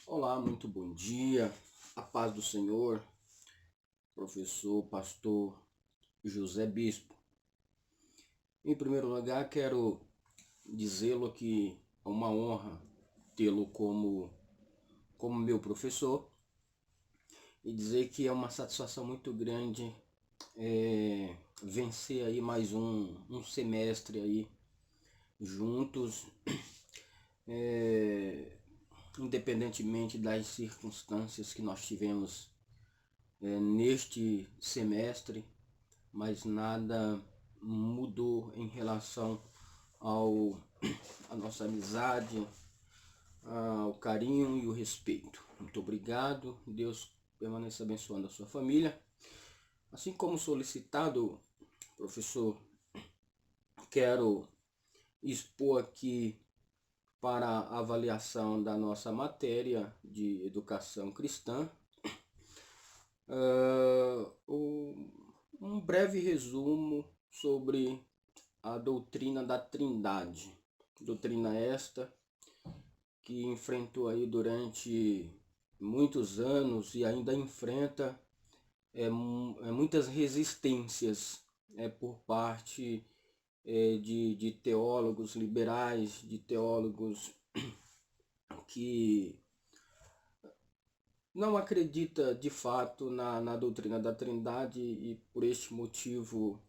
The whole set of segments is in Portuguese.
Olá, muito bom dia. A paz do Senhor, professor, pastor José Bispo. Em primeiro lugar, quero dizê-lo que é uma honra tê-lo como meu professor e dizer que é uma satisfação muito grande vencer aí mais um semestre aí juntos, independentemente das circunstâncias que nós tivemos neste semestre, mas nada mudou em relação ao a nossa amizade, ao carinho e o respeito. Muito obrigado. Deus permaneça abençoando a sua família. Assim como solicitado, professor, quero expor aqui para a avaliação da nossa matéria de educação cristã um breve resumo sobre a doutrina da Trindade. Doutrina esta que enfrentou aí durante muitos anos e ainda enfrenta muitas resistências por parte de teólogos liberais, de teólogos que não acredita de fato na doutrina da Trindade e por este motivo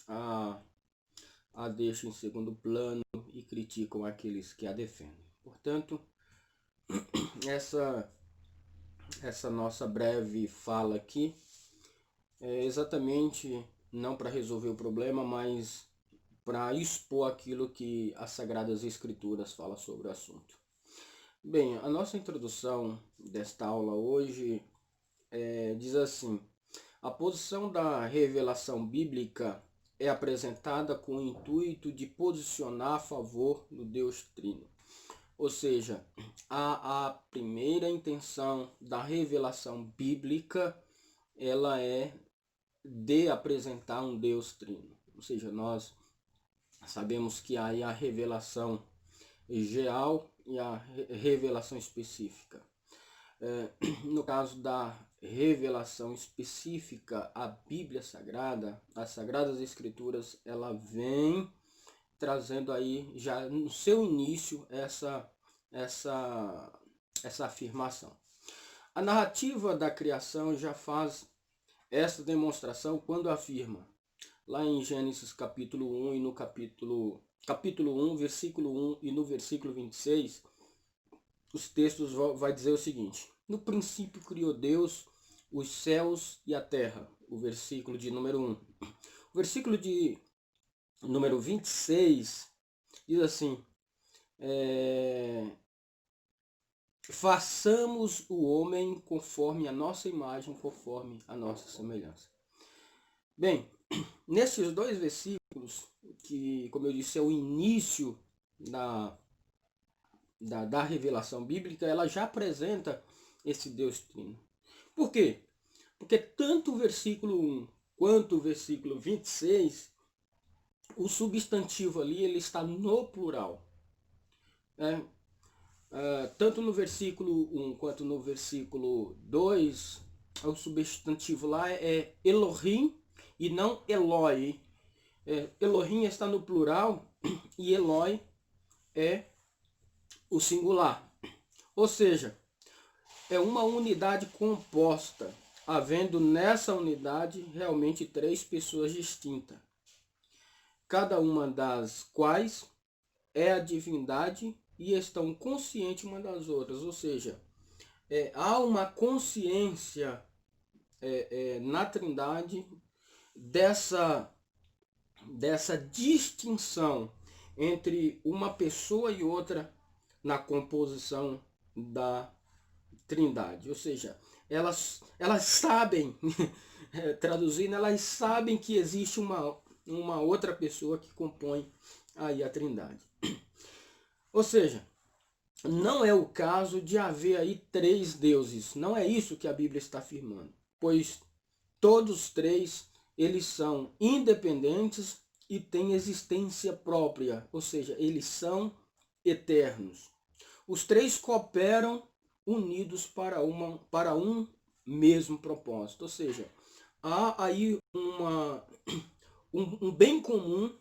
a, a deixam em segundo plano e criticam aqueles que a defendem. Portanto, essa nossa breve fala aqui é exatamente não para resolver o problema, mas para expor aquilo que as Sagradas Escrituras falam sobre o assunto. Bem, a nossa introdução desta aula hoje diz assim: a posição da revelação bíblica é apresentada com o intuito de posicionar a favor do Deus Trino. Ou seja, a primeira intenção da revelação bíblica ela é de apresentar um Deus Trino. Ou seja, nós sabemos que há a revelação geral e a revelação específica. No caso da revelação específica, a Bíblia Sagrada, as Sagradas Escrituras, ela vem trazendo aí já no seu início essa afirmação. A narrativa da criação já faz essa demonstração quando afirma, lá em Gênesis capítulo 1 e no capítulo 1, versículo 1 e no versículo 26, os textos vai dizer o seguinte: no princípio criou Deus os céus e a terra, o versículo de número 1. O versículo de número 26 diz assim: façamos o homem conforme a nossa imagem, conforme a nossa semelhança. Bem, nesses dois versículos, que, como eu disse, é o início da revelação bíblica, ela já apresenta esse Deus Trino. Por quê? Porque tanto o versículo 1 quanto o versículo 26, o substantivo ali ele está no plural. Tanto no versículo 1 quanto no versículo 2, o substantivo lá é Elohim e não Eloi. Elohim está no plural e Eloi é o singular. Ou seja, é uma unidade composta, havendo nessa unidade realmente três pessoas distintas, cada uma das quais é a divindade e estão conscientes uma das outras. Ou seja, há uma consciência na Trindade dessa distinção entre uma pessoa e outra na composição da Trindade. Ou seja, elas sabem, traduzindo, elas sabem que existe uma outra pessoa que compõe aí a Trindade. Ou seja, não é o caso de haver aí três deuses. Não é isso que a Bíblia está afirmando. Pois todos três, eles são independentes e têm existência própria. Ou seja, eles são eternos. Os três cooperam unidos para um mesmo propósito. Ou seja, há aí um bem comum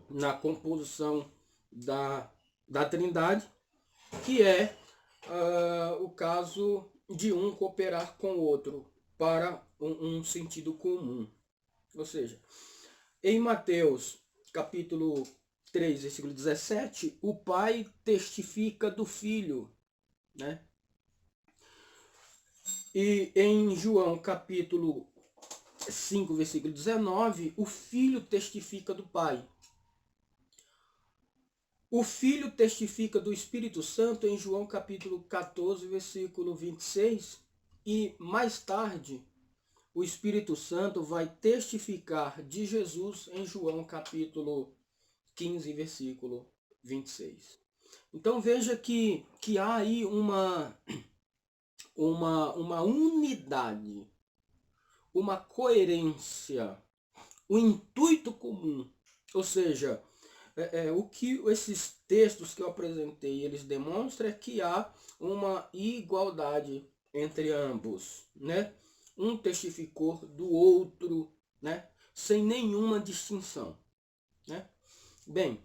na composição da Trindade, que é o caso de um cooperar com o outro para um sentido comum. Ou seja, em Mateus capítulo 3, versículo 17, o Pai testifica do Filho, né? E em João capítulo 5, versículo 19, o Filho testifica do Pai. O Filho testifica do Espírito Santo em João capítulo 14, versículo 26, e mais tarde o Espírito Santo vai testificar de Jesus em João capítulo 15, versículo 26. Então veja que há aí uma unidade, uma coerência, um intuito comum. Ou seja, o que esses textos que eu apresentei, eles demonstram é que há uma igualdade entre ambos, né? Um testificou do outro, né? Sem nenhuma distinção, né? Bem,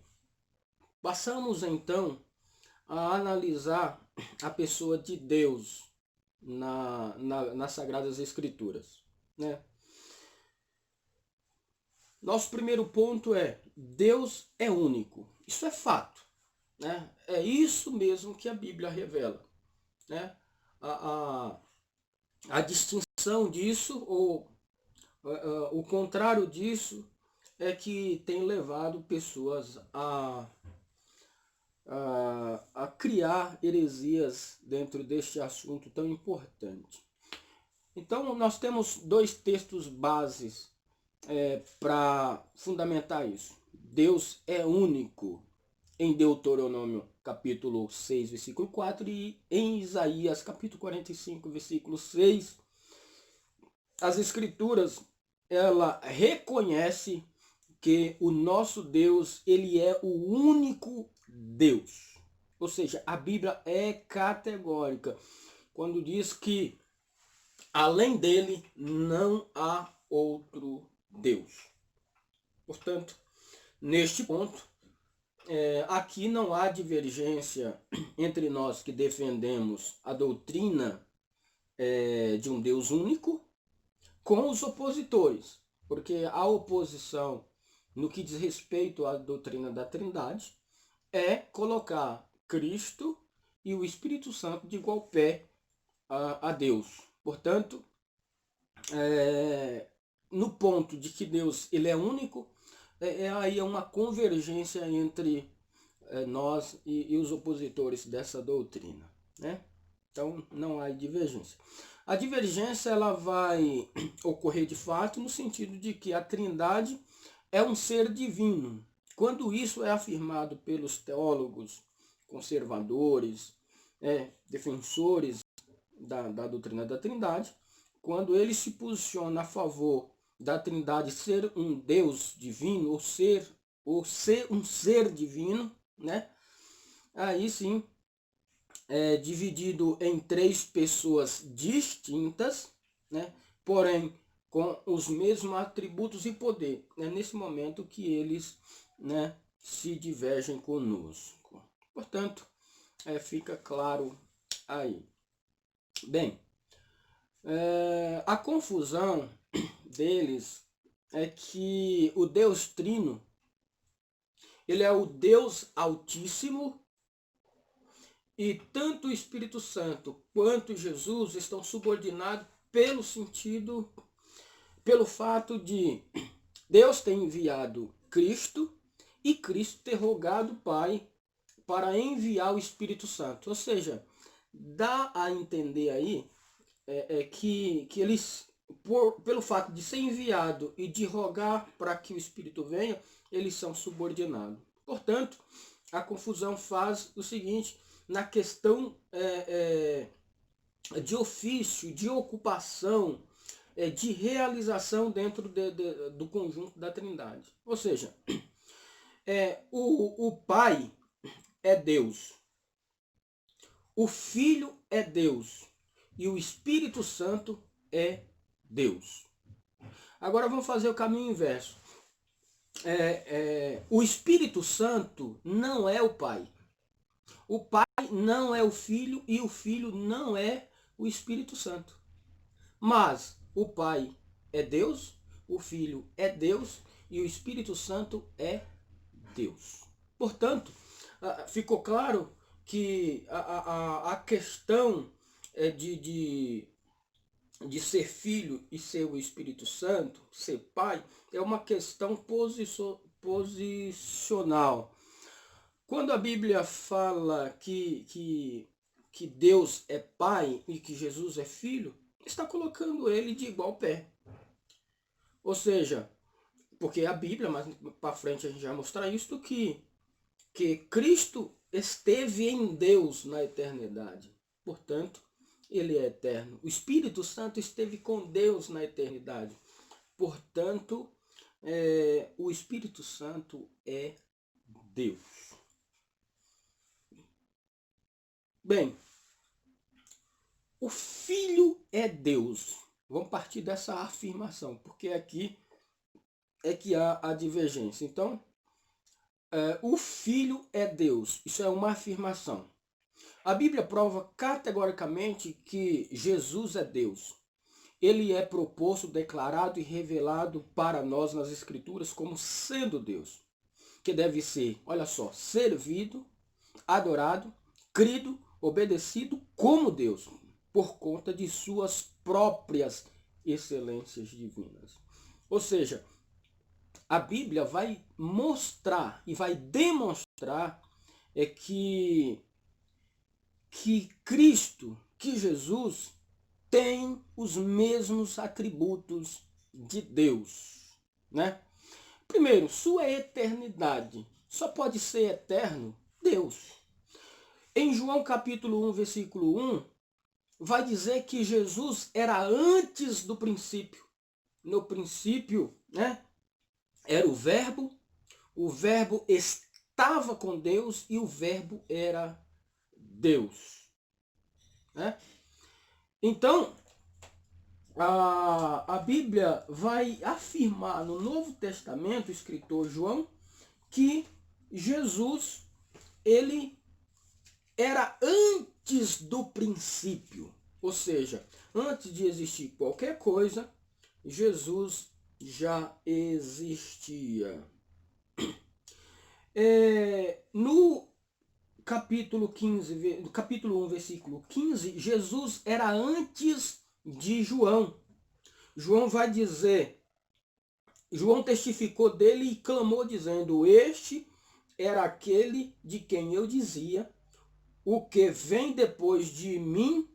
passamos então a analisar a pessoa de Deus nas Sagradas Escrituras, né? Nosso primeiro ponto é: Deus é único. Isso é fato, né? É isso mesmo que a Bíblia revela, né? A distinção disso, ou o contrário disso, é que tem levado pessoas a criar heresias dentro deste assunto tão importante. Então, nós temos dois textos bases para fundamentar isso. Deus é único em Deuteronômio capítulo 6, versículo 4, e em Isaías capítulo 45, versículo 6, as escrituras, ela reconhece que o nosso Deus, ele é o único Deus. Ou seja, a Bíblia é categórica quando diz que além dele não há outro Deus. Portanto, neste ponto, aqui não há divergência entre nós que defendemos a doutrina de um Deus único com os opositores, porque a oposição no que diz respeito à doutrina da Trindade é colocar Cristo e o Espírito Santo de igual pé a Deus. Portanto, no ponto de que Deus ele é único, aí uma convergência entre nós e os opositores dessa doutrina, né? Então não há divergência. A divergência ela vai ocorrer de fato no sentido de que a Trindade é um ser divino. Quando isso é afirmado pelos teólogos conservadores, defensores da doutrina da Trindade, quando ele se posiciona a favor da Trindade ser um Deus divino, ou ser um ser divino, né? Aí sim é dividido em três pessoas distintas, né? Porém com os mesmos atributos e poder. É nesse momento que eles, né, se divergem conosco. Portanto, fica claro aí. Bem, a confusão deles é que o Deus Trino, ele é o Deus Altíssimo, e tanto o Espírito Santo quanto Jesus estão subordinados pelo fato de Deus ter enviado Cristo e Cristo ter rogado o Pai para enviar o Espírito Santo. Ou seja, dá a entender aí que eles, pelo fato de ser enviado e de rogar para que o Espírito venha, eles são subordinados. Portanto, a confusão faz o seguinte, na questão de ofício, de ocupação, de realização dentro do conjunto da Trindade. Ou seja, o Pai é Deus. o Filho é Deus e o Espírito Santo é Deus. Agora vamos fazer o caminho inverso. O Espírito Santo não é o Pai. O Pai não é o Filho e o Filho não é o Espírito Santo. Mas o Pai é Deus, o Filho é Deus e o Espírito Santo é Deus. Portanto, ficou claro que a questão de ser filho e ser o Espírito Santo, ser pai, é uma questão posicional. Quando a Bíblia fala que Deus é pai e que Jesus é filho, está colocando ele de igual pé. Ou seja, porque a Bíblia, mas para frente a gente vai mostrar isso, que Cristo esteve em Deus na eternidade. Portanto, ele é eterno. O Espírito Santo esteve com Deus na eternidade. Portanto, o Espírito Santo é Deus. Bem, o Filho é Deus. Vamos partir dessa afirmação, porque aqui é que há a divergência. Então, o Filho é Deus. Isso é uma afirmação. A Bíblia prova categoricamente que Jesus é Deus. Ele é proposto, declarado e revelado para nós nas Escrituras como sendo Deus. Que deve ser, olha só, servido, adorado, crido, obedecido como Deus, por conta de suas próprias excelências divinas. Ou seja, a Bíblia vai mostrar e vai demonstrar que Cristo, que Jesus, tem os mesmos atributos de Deus, né? Primeiro, sua eternidade. Só pode ser eterno Deus. Em João capítulo 1, versículo 1, vai dizer que Jesus era antes do princípio. No princípio, né, era o Verbo estava com Deus e o Verbo era Deus. Né? Então, a Bíblia vai afirmar no Novo Testamento, o escritor João, que Jesus, ele era antes do princípio. Ou seja, antes de existir qualquer coisa, Jesus já existia. No capítulo 1, versículo 15, Jesus era antes de João. João vai dizer, João testificou dele e clamou dizendo, este era aquele de quem eu dizia, o que vem depois de mim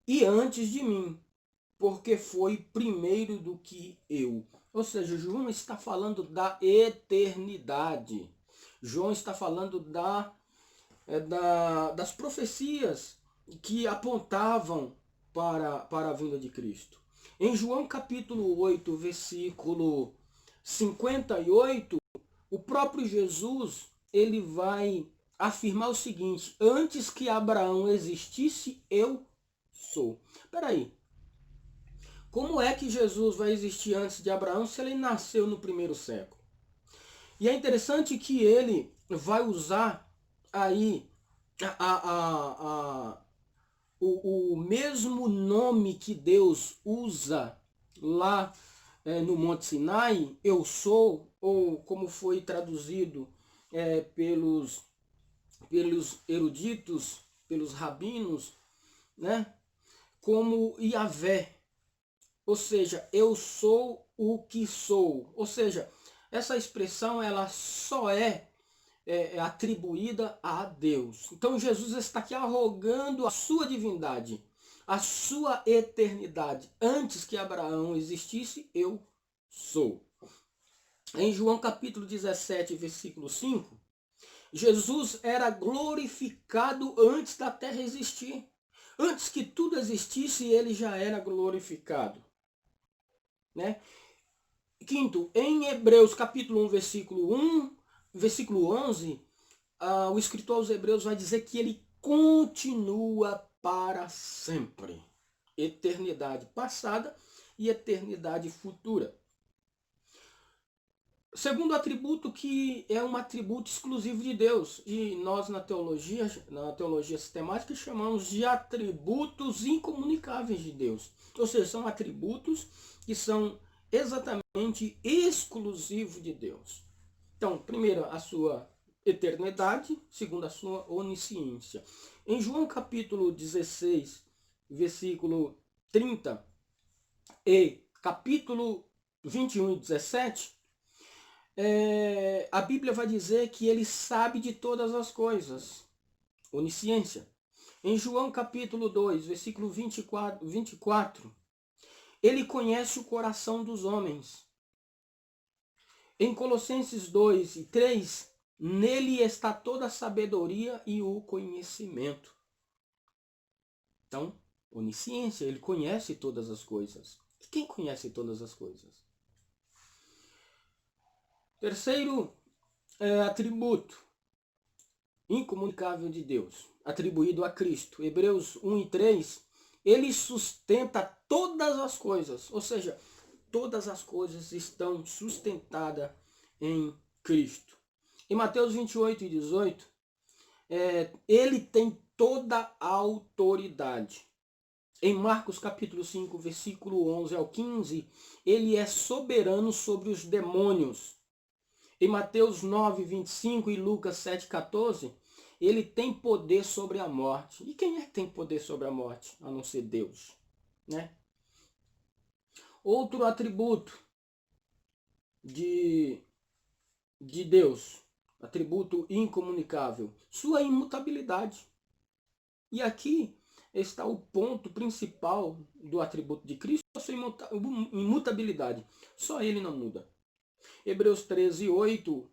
e antes de mim, porque foi primeiro do que eu. Ou seja, João está falando da eternidade. João está falando das profecias que apontavam para a vinda de Cristo. Em João capítulo 8, versículo 58, o próprio Jesus, ele vai afirmar o seguinte, antes que Abraão existisse, eu sou. Espera aí. Como é que Jesus vai existir antes de Abraão se ele nasceu no primeiro século? E é interessante que ele vai usar aí o mesmo nome que Deus usa lá no Monte Sinai, eu sou, ou como foi traduzido pelos eruditos, pelos rabinos, né? Como Yahvé. Ou seja, eu sou o que sou. Ou seja, essa expressão ela só é atribuída a Deus. Então Jesus está aqui arrogando a sua divindade, a sua eternidade. Antes que Abraão existisse, eu sou. Em João capítulo 17, versículo 5, Jesus era glorificado antes da terra existir. Antes que tudo existisse, ele já era glorificado. Né? Quinto, em Hebreus capítulo 1, versículo 11, o escritor aos Hebreus vai dizer que ele continua para sempre. Eternidade passada e eternidade futura. Segundo atributo, que é um atributo exclusivo de Deus, e nós na teologia sistemática chamamos de atributos incomunicáveis de Deus. Ou seja, são atributos que são exatamente exclusivos de Deus. Então, primeiro, a sua eternidade, segundo, a sua onisciência. Em João capítulo 16, versículo 30 e capítulo 21 e 17, a Bíblia vai dizer que ele sabe de todas as coisas. Onisciência. Em João capítulo 2, versículo 24, ele conhece o coração dos homens. Em Colossenses 2 e 3, nele está toda a sabedoria e o conhecimento. Então, onisciência, ele conhece todas as coisas. E quem conhece todas as coisas? Terceiro atributo incomunicável de Deus, atribuído a Cristo. Hebreus 1 e 3, ele sustenta todas as coisas, ou seja, todas as coisas estão sustentadas em Cristo. Em Mateus 28 e 18, ele tem toda a autoridade. Em Marcos capítulo 5, versículo 11 ao 15, ele é soberano sobre os demônios. Em Mateus 9, 25 e Lucas 7, 14, ele tem poder sobre a morte. E quem é que tem poder sobre a morte, a não ser Deus? Né? Outro atributo de Deus, atributo incomunicável, sua imutabilidade. E aqui está o ponto principal do atributo de Cristo, a sua imutabilidade. Só ele não muda. Hebreus 13, 8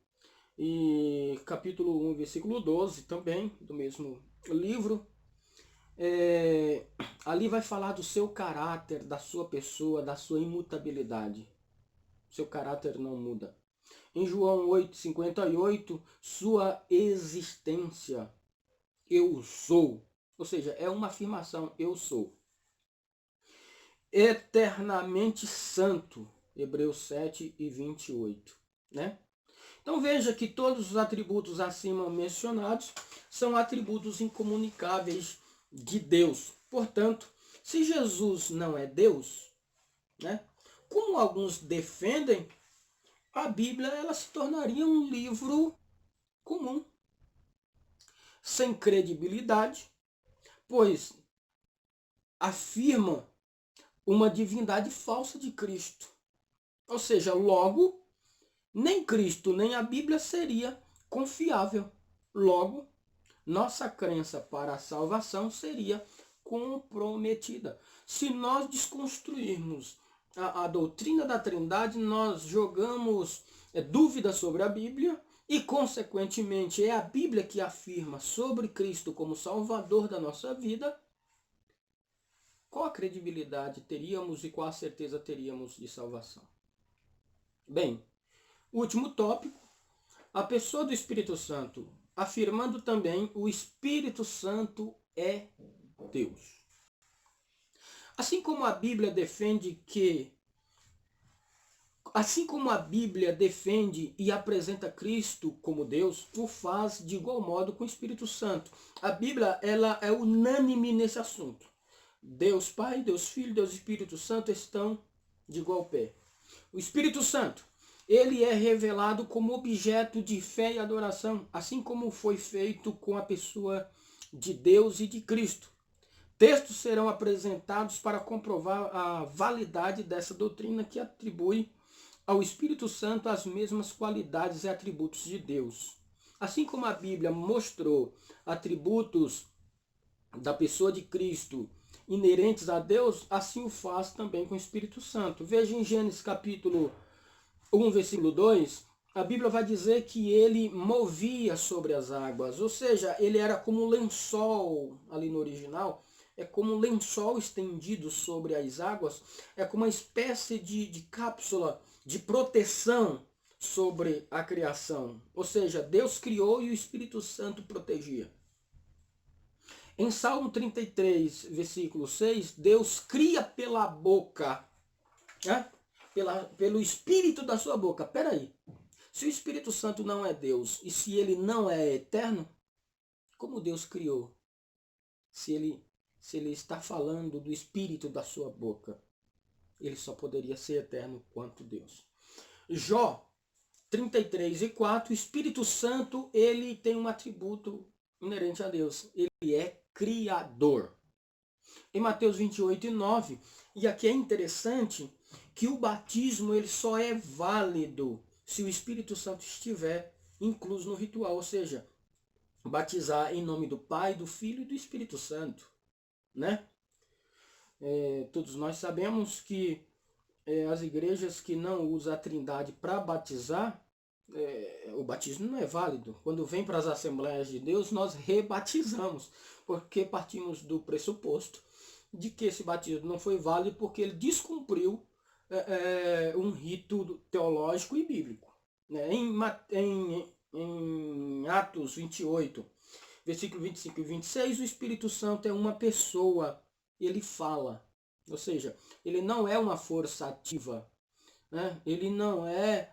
e capítulo 1, versículo 12, também, do mesmo livro. Ali vai falar do seu caráter, da sua pessoa, da sua imutabilidade. Seu caráter não muda. Em João 8, 58, sua existência, eu sou. Ou seja, é uma afirmação, eu sou. Eternamente santo, Hebreus 7 e 28. Né? Então veja que todos os atributos acima mencionados são atributos incomunicáveis de Deus. Portanto, se Jesus não é Deus, né, como alguns defendem, a Bíblia ela se tornaria um livro comum, sem credibilidade, pois afirma uma divindade falsa de Cristo. Ou seja, logo, nem Cristo nem a Bíblia seria confiável. Logo, nossa crença para a salvação seria comprometida. Se nós desconstruirmos a doutrina da Trindade, nós jogamos dúvidas sobre a Bíblia e, consequentemente, é a Bíblia que afirma sobre Cristo como Salvador da nossa vida. Qual a credibilidade teríamos e qual a certeza teríamos de salvação? Bem, último tópico, a pessoa do Espírito Santo, afirmando também o Espírito Santo é Deus. Assim como a Bíblia defende e apresenta Cristo como Deus, o faz de igual modo com o Espírito Santo. A Bíblia ela é unânime nesse assunto. Deus Pai, Deus Filho, Deus Espírito Santo estão de igual pé. O Espírito Santo, ele é revelado como objeto de fé e adoração, assim como foi feito com a pessoa de Deus e de Cristo. Textos serão apresentados para comprovar a validade dessa doutrina que atribui ao Espírito Santo as mesmas qualidades e atributos de Deus. Assim como a Bíblia mostrou atributos da pessoa de Cristo inerentes a Deus, assim o faz também com o Espírito Santo. Veja em Gênesis capítulo 1, versículo 2, a Bíblia vai dizer que ele movia sobre as águas, ou seja, ele era como um lençol, ali no original, é como um lençol estendido sobre as águas, é como uma espécie de cápsula de proteção sobre a criação. Ou seja, Deus criou e o Espírito Santo protegia. Em Salmo 33, versículo 6, Deus cria pela boca, né? Pelo Espírito da sua boca. Peraí, se o Espírito Santo não é Deus e se ele não é eterno, como Deus criou? Se ele está falando do Espírito da sua boca, ele só poderia ser eterno quanto Deus. Jó 33:4, o Espírito Santo, ele tem um atributo inerente a Deus. Ele é criador. Em Mateus 28:9, e aqui é interessante que o batismo ele só é válido se o Espírito Santo estiver incluso no ritual, ou seja, batizar em nome do Pai, do Filho e do Espírito Santo, né? Todos nós sabemos que as igrejas que não usam a Trindade para batizar, o batismo não é válido. Quando vem para as Assembleias de Deus, nós rebatizamos, porque partimos do pressuposto de que esse batismo não foi válido porque ele descumpriu um rito teológico e bíblico. Em Atos 28, versículo 25 e 26, o Espírito Santo é uma pessoa, ele fala, ou seja, ele não é uma força ativa, né? Ele não é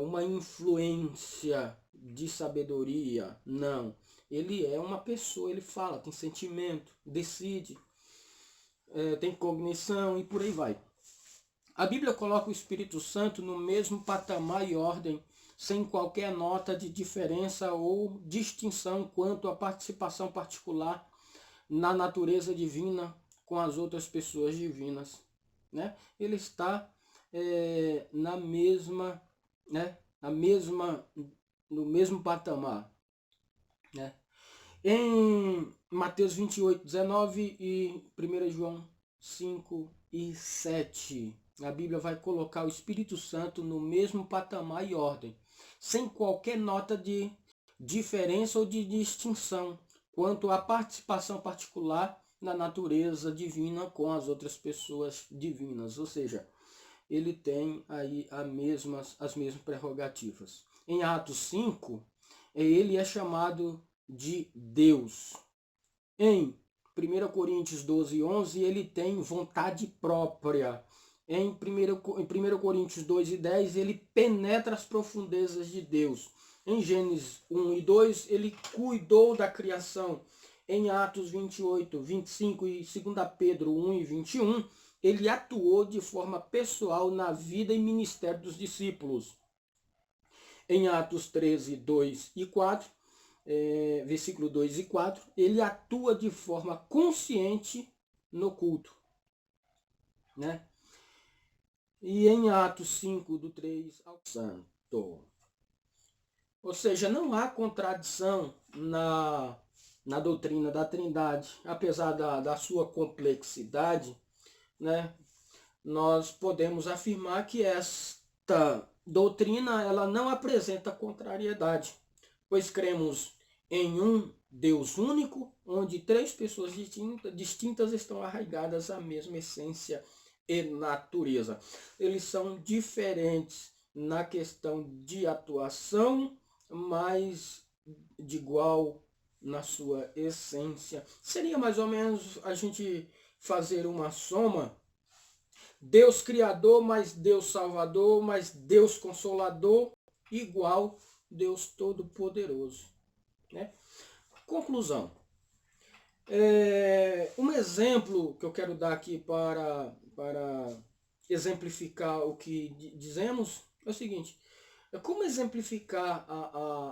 uma influência de sabedoria, não. Ele é uma pessoa, ele fala, tem sentimento, decide, tem cognição e por aí vai. A Bíblia coloca o Espírito Santo no mesmo patamar e ordem, sem qualquer nota de diferença ou distinção quanto à participação particular na natureza divina com as outras pessoas divinas, né? Ele está na mesma, né? No mesmo patamar, né? Em Mateus 28:19 e 1 João 5:7, a Bíblia vai colocar o Espírito Santo no mesmo patamar e ordem, sem qualquer nota de diferença ou de distinção quanto à participação particular na natureza divina com as outras pessoas divinas, ou seja, ele tem aí as mesmas prerrogativas. Em Atos 5, ele é chamado de Deus. Em 1 Coríntios 12:11, ele tem vontade própria. Em 1 Coríntios 2:10, ele penetra as profundezas de Deus. Em Gênesis 1:2, ele cuidou da criação. Em Atos 28:25 e 2 Pedro 1:21, ele atuou de forma pessoal na vida e ministério dos discípulos. Em Atos 13:2 e 4, versículo 2 e 4, ele atua de forma consciente no culto, né? E em Atos 5, do 3 ao Santo. Ou seja, não há contradição na doutrina da Trindade, apesar da sua complexidade, né? Nós podemos afirmar que esta doutrina ela não apresenta contrariedade, pois cremos em um Deus único, onde três pessoas distintas estão arraigadas à mesma essência e natureza. Eles são diferentes na questão de atuação, mas de igual na sua essência. Seria mais ou menos a gente fazer uma soma: Deus Criador, mais Deus Salvador, mais Deus Consolador, igual Deus Todo-Poderoso, né? Conclusão. Um exemplo que eu quero dar aqui para exemplificar o que dizemos é o seguinte: como exemplificar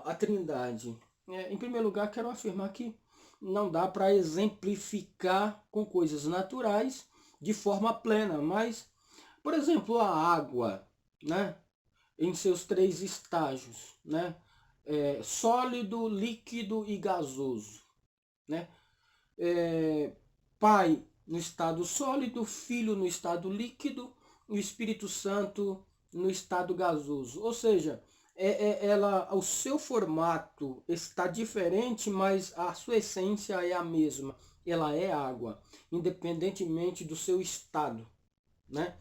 a Trindade? Em primeiro lugar, quero afirmar que não dá para exemplificar com coisas naturais de forma plena, mas, por exemplo, a água, né, em seus três estágios, né, sólido, líquido e gasoso, né, Pai no estado sólido, Filho no estado líquido e o Espírito Santo no estado gasoso. Ou seja, o seu formato está diferente, mas a sua essência é a mesma. Ela é água, independentemente do seu estado, né?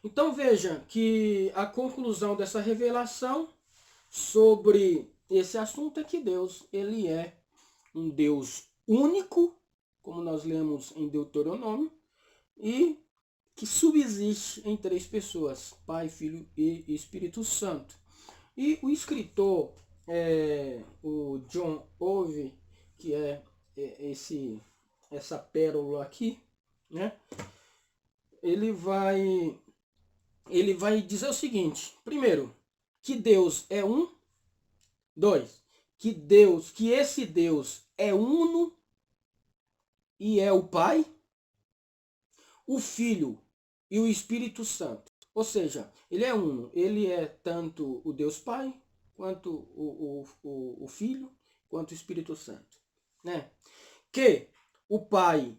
Então veja que a conclusão dessa revelação sobre esse assunto é que Deus, ele é um Deus único, como nós lemos em Deuteronômio, e que subsiste em 3 pessoas, Pai, Filho e Espírito Santo. E o escritor, o John Owen, que essa pérola aqui, né? Ele vai dizer o seguinte: primeiro, que Deus é um. 2, que esse Deus é uno e é o Pai, o Filho e o Espírito Santo. Ou seja, ele é uno, ele é tanto o Deus Pai, quanto o Filho, quanto o Espírito Santo. Né? Que o Pai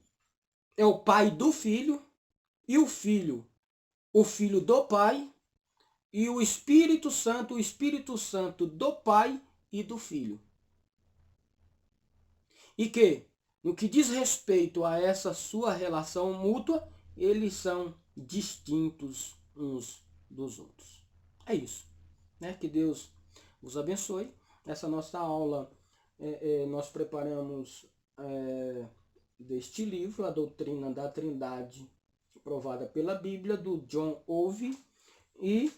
é o Pai do Filho, e o Filho do Pai, e o Espírito Santo do Pai e do Filho. E que, no que diz respeito a essa sua relação mútua, eles são distintos uns dos outros. É isso. Né? Que Deus vos abençoe. Nessa nossa aula, nós preparamos deste livro, A Doutrina da Trindade, provada pela Bíblia, do John Owen, e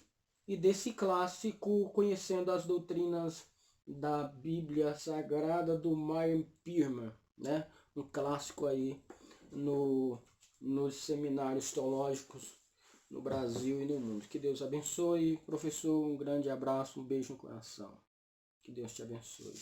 desse clássico, Conhecendo as Doutrinas da Bíblia Sagrada, do Meyer Pearman, né? Um clássico aí nos seminários teológicos no Brasil e no mundo. Que Deus abençoe. Professor, um grande abraço, um beijo no coração. Que Deus te abençoe.